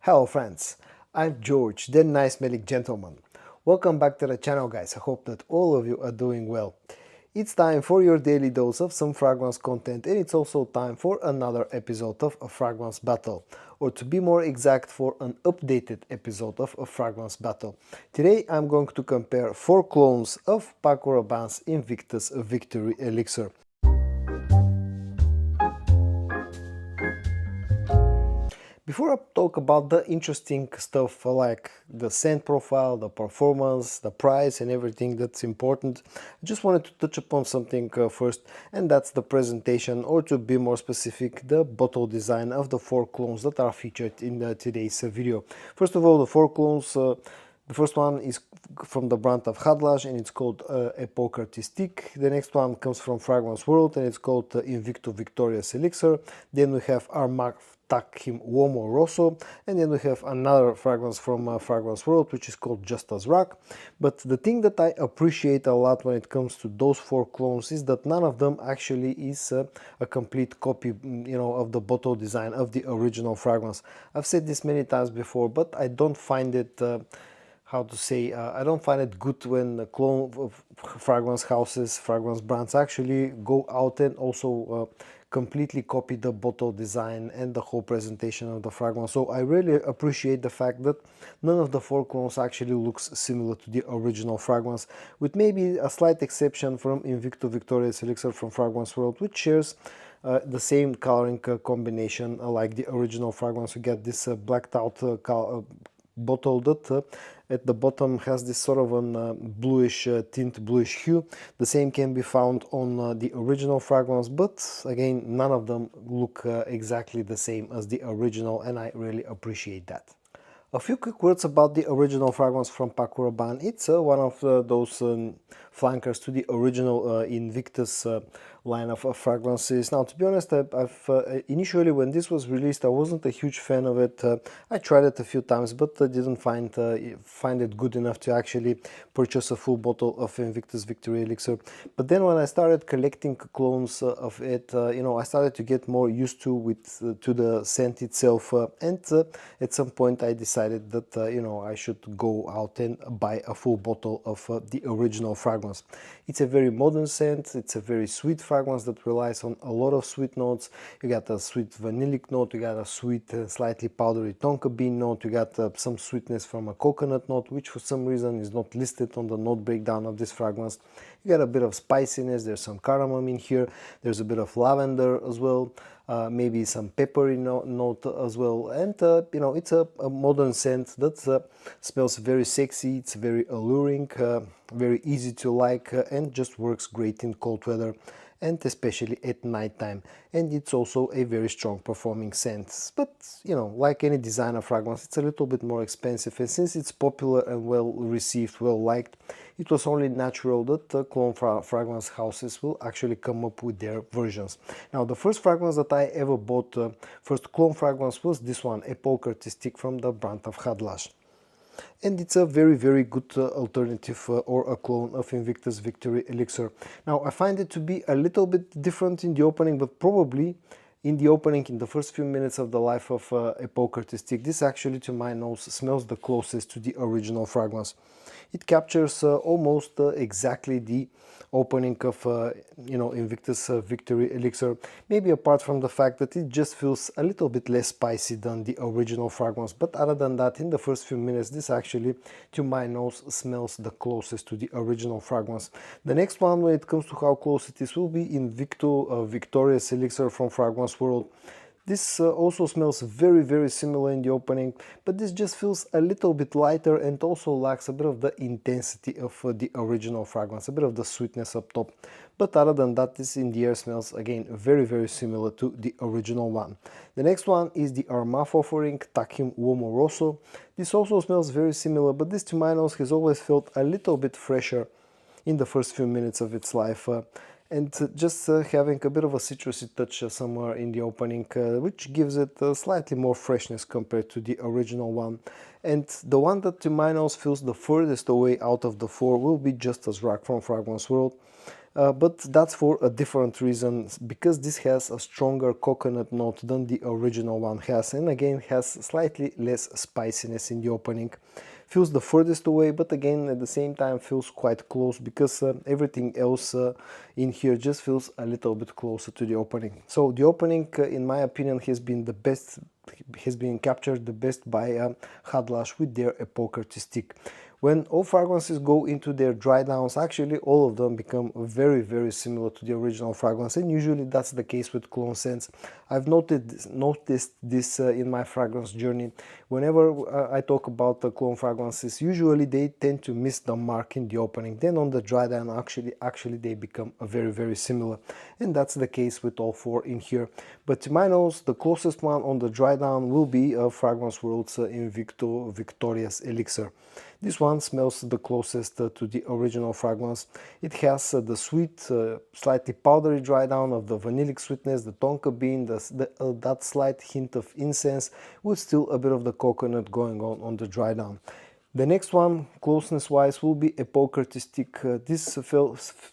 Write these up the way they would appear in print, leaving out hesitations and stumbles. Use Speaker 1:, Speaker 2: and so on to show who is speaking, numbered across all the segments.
Speaker 1: Hello friends, I'm George, the nice smelling gentleman. Welcome back to the channel guys, I hope that all of you are doing well. It's time for your daily dose of some fragrance content, and it's also time for another episode of a fragrance battle, or to be more exact, for an updated episode of a fragrance battle. Today I'm going to compare 4 clones of Paco Rabanne's Invictus Victory Elixir. Before I talk about the interesting stuff like the scent profile, the performance, the price and everything that's important, I just wanted to touch upon something first, and that's the presentation, or to be more specific, the bottle design of the 4 clones that are featured in today's video. First of all, the 4 clones, the first one is from the brand of Khadlaj and it's called Epoque Artistique. The next one comes from Fragrance World and it's called Invictus Victorious Elixir. Then we have Armaf Uomo Rosso, and then we have another fragrance from Fragrance World which is called Just As Rock. But the thing that I appreciate a lot when it comes to those 4 clones is that none of them actually is a complete copy, of the bottle design of the original fragrance. I've said this many times before, but I don't find it I don't find it good when the clone of fragrance houses, fragrance brands actually go out and also completely copy the bottle design and the whole presentation of the fragrance. So I really appreciate the fact that none of the 4 clones actually looks similar to the original fragrance, with maybe a slight exception from Invictus Victorious Elixir from Fragrance World, which shares the same coloring combination like the original fragrance. We get this blacked out bottle that at the bottom has this sort of a bluish tint, bluish hue. The same can be found on the original fragrance, but again, none of them look exactly the same as the original, and I really appreciate that. A few quick words about the original fragrance from Paco Rabanne. It's one of those flankers to the original Invictus line of fragrances. Now, to be honest, initially when this was released, I wasn't a huge fan of it. I tried it a few times, but I didn't find it good enough to actually purchase a full bottle of Invictus Victory Elixir. But then when I started collecting clones of it, I started to get more used to the scent itself, and at some point I decided that I should go out and buy a full bottle of the original fragrance. It's a very modern scent. It's a very sweet fragrance that relies on a lot of sweet notes. You got a sweet vanillic note, you got a sweet slightly powdery tonka bean note, you got some sweetness from a coconut note, which for some reason is not listed on the note breakdown of this fragrance. You got a bit of spiciness, there's some cardamom in here, there's a bit of lavender as well, maybe some peppery note as well, and it's a modern scent that smells very sexy, it's very alluring, very easy to like, and just works great in cold weather and especially at night time. And it's also a very strong performing scent. But like any designer fragrance, it's a little bit more expensive, and since it's popular and well received, well liked, it was only natural that clone fragrance houses will actually come up with their versions. Now, the first fragrance that I ever bought, first clone fragrance, was this one, Epoque Artistique from the brand of Khadlaj. And it's a very, very good alternative or a clone of Invictus Victory Elixir. Now, I find it to be a little bit different in the opening, but probably in the opening, in the first few minutes of the life of Epoque Artistique, this actually, to my nose, smells the closest to the original fragrance. It captures almost exactly the opening of Invictus Victory Elixir, maybe apart from the fact that it just feels a little bit less spicy than the original fragrance. But other than that, in the first few minutes, this actually, to my nose, smells the closest to the original fragrance. The next one, when it comes to how close it is, will be Invictus Victorious Elixir from Fragrance World. This also smells very, very similar in the opening, but this just feels a little bit lighter and also lacks a bit of the intensity of the original fragrance, a bit of the sweetness up top. But other than that, this in the air smells, again, very, very similar to the original one. The next one is the Armaf offering, Uomo Rosso. This also smells very similar, but this, to my nose, has always felt a little bit fresher in the first few minutes of its life. And just having a bit of a citrusy touch somewhere in the opening, which gives it slightly more freshness compared to the original one. And the one that, to my nose, feels the furthest away out of the 4 will be Just As Rock from Fragrance World. but that's for a different reason, because this has a stronger coconut note than the original one has, and again has slightly less spiciness in the opening. Feels the furthest away, but again at the same time feels quite close, because everything else in here just feels a little bit closer to the opening. So the opening, in my opinion, has been the best, has been captured the best by Khadlaj with their Epoque Artistique. When all fragrances go into their dry downs, actually all of them become very similar to the original fragrance, and usually that's the case with cologne scents. I've noticed this in my fragrance journey. Whenever I talk about the cologne fragrances, usually they tend to miss the mark in the opening. Then on the dry down, actually they become very similar, and that's the case with all four in here. But to my nose, the closest one on the dry down will be Fragrance World's Victoria's Elixir. This one smells the closest to the original fragrance. It has the sweet, slightly powdery dry down of the vanillic sweetness, the tonka bean, that slight hint of incense, with still a bit of the coconut going on the dry down. The next one, closeness wise, will be Epoque Artistique. This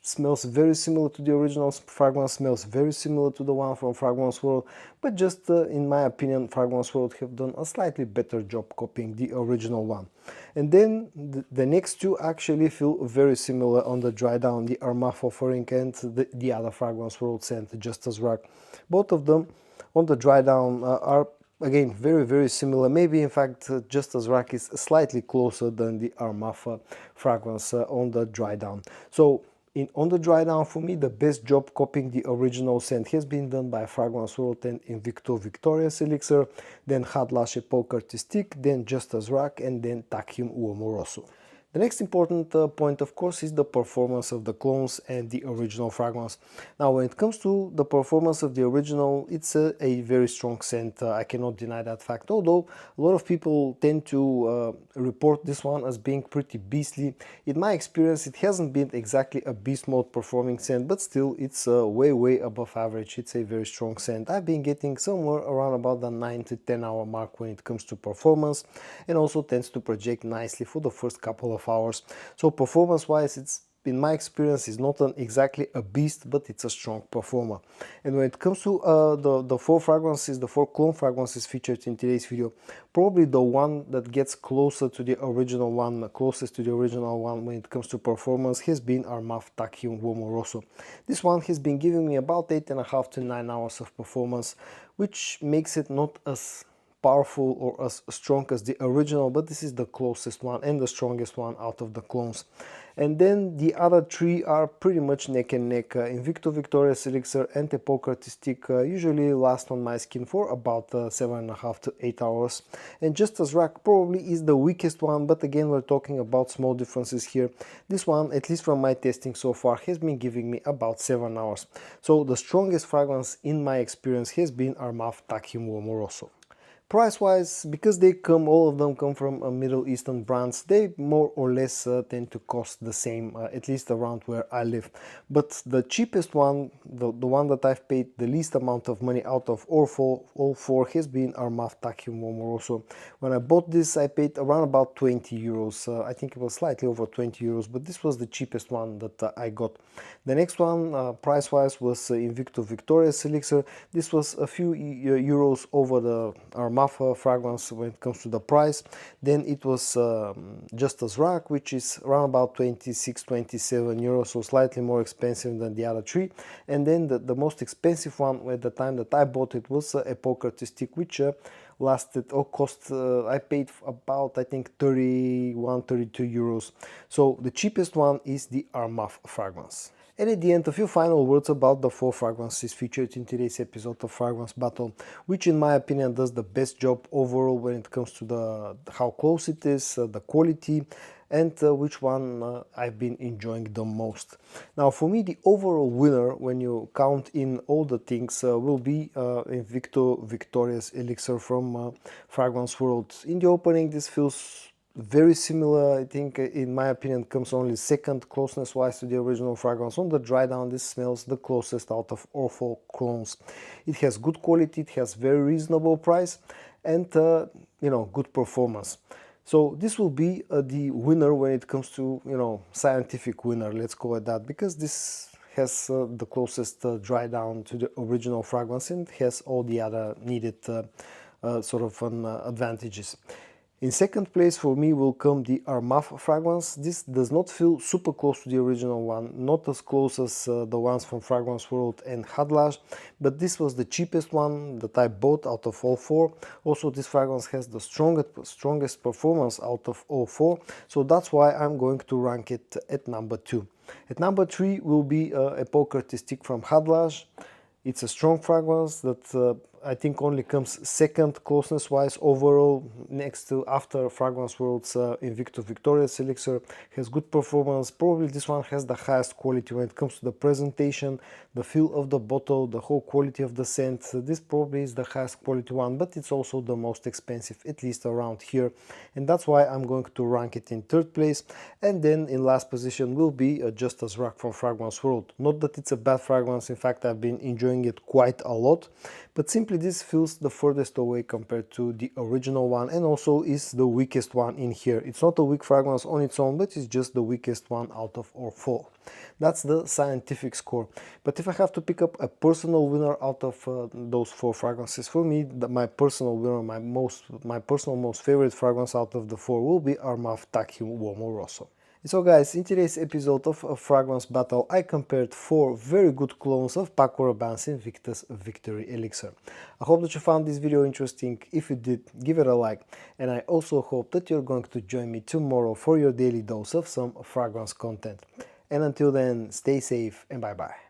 Speaker 1: smells very similar to the original fragrance, smells very similar to the one from Fragrance World, but just in my opinion, Fragrance World have done a slightly better job copying the original one. And then the next two actually feel very similar on the dry down, the Armaf offering and the other Fragrance World scent, Just As Rock. Both of them on the dry down are again very similar. Maybe in fact Just As Rock is slightly closer than the Armaf fragrance on the dry down. So on the dry down, for me, the best job copying the original scent has been done by Fragrance World and Invictus Victoria's Elixir, then Khadlaj Epoque Artistique, then Just As Rock, and then Tachyon Uomo Rosso. The next important point, of course, is the performance of the clones and the original fragrance. Now, when it comes to the performance of the original, it's a very strong scent. I cannot deny that fact, although a lot of people tend to report this one as being pretty beastly. In my experience, it hasn't been exactly a beast mode performing scent, but still it's way above average. It's a very strong scent. I've been getting somewhere around about the 9 to 10 hour mark when it comes to performance, and also tends to project nicely for the first couple of hours. So performance wise, it's, in my experience, is not exactly a beast, but it's a strong performer. And when it comes to the four fragrances, the four clone fragrances featured in today's video, probably the one that gets closer to the original one, closest to the original one when it comes to performance, has been Armaf Tachyon Uomo Rosso. This one has been giving me about 8.5 to 9 hours of performance, which makes it not as powerful or as strong as the original, but this is the closest one and the strongest one out of the clones. And then the other three are pretty much neck and neck. Invictus Victoria's Elixir and Epoque Artistique usually last on my skin for about 7.5 to 8 hours. And Just As Rock probably is the weakest one, but again we're talking about small differences here. This one, at least from my testing so far, has been giving me about 7 hours. So the strongest fragrance in my experience has been Armaf Tachyon Uomo Rosso. Price-wise, because all of them come from Middle Eastern brands, they more or less tend to cost the same, at least around where I live. But the cheapest one, the one that I've paid the least amount of money out of all four, has been Armaf Tachyon Uomo Rosso. When I bought this, I paid around about 20 euros. I think it was slightly over 20 euros, but this was the cheapest one that I got. The next one, price-wise, was Invictus Victoria's Elixir. This was a few euros over the Armaf fragrance when it comes to the price. Then it was Just As Rock, which is around about 26-27 euros, so slightly more expensive than the other three. And then the most expensive one at the time that I bought it was Epoque Artistique, which lasted or cost, I paid about, I think, 31-32 euros. So the cheapest one is the Armaf fragrance. And at the end, a few final words about the four fragrances featured in today's episode of Fragrance Battle, which in my opinion does the best job overall when it comes to how close it is, the quality, and which one I've been enjoying the most. Now, for me, the overall winner, when you count in all the things, will be Invictus Victoria's Elixir from Fragrance World. In the opening, this feels very similar. I think, in my opinion, comes only second closeness wise to the original fragrance. On the dry down, this smells the closest out of all four clones. It has good quality, it has very reasonable price, and you know, good performance. So this will be the winner when it comes to, you know, scientific winner, let's call it that, because this has the closest dry down to the original fragrance and has all the other needed sort of advantages. In second place for me will come the Armaf fragrance. This does not feel super close to the original one, not as close as the ones from Fragrance World and Khadlaj, but this was the cheapest one that I bought out of all four. Also, this fragrance has the strongest performance out of all four, so that's why I'm going to rank it at number 2. At number 3 will be Epoque Artistique from Khadlaj. It's a strong fragrance that I think only comes second closeness wise overall, next to after Fragrance World's Invictus Victorious Elixir. Has good performance. Probably this one has the highest quality when it comes to the presentation, the feel of the bottle, the whole quality of the scent. This probably is the highest quality one, but it's also the most expensive, at least around here, and that's why I'm going to rank it in third place. And then in last position will be Just As Rock from Fragrance World. Not that it's a bad fragrance, in fact I've been enjoying it quite a lot, but simply this feels the furthest away compared to the original one, and also is the weakest one in here. It's not a weak fragrance on its own, but it's just the weakest one out of all four. That's the scientific score. But if I have to pick up a personal winner out of those four fragrances, for me my personal winner, my personal most favorite fragrance out of the four will be Armaf Uomo Rosso. So guys, in today's episode of Fragrance Battle, I compared 4 very good clones of Paco Rabanne's Invictus Victory Elixir. I hope that you found this video interesting. If you did, give it a like, and I also hope that you're going to join me tomorrow for your daily dose of some fragrance content. And until then, stay safe and bye bye.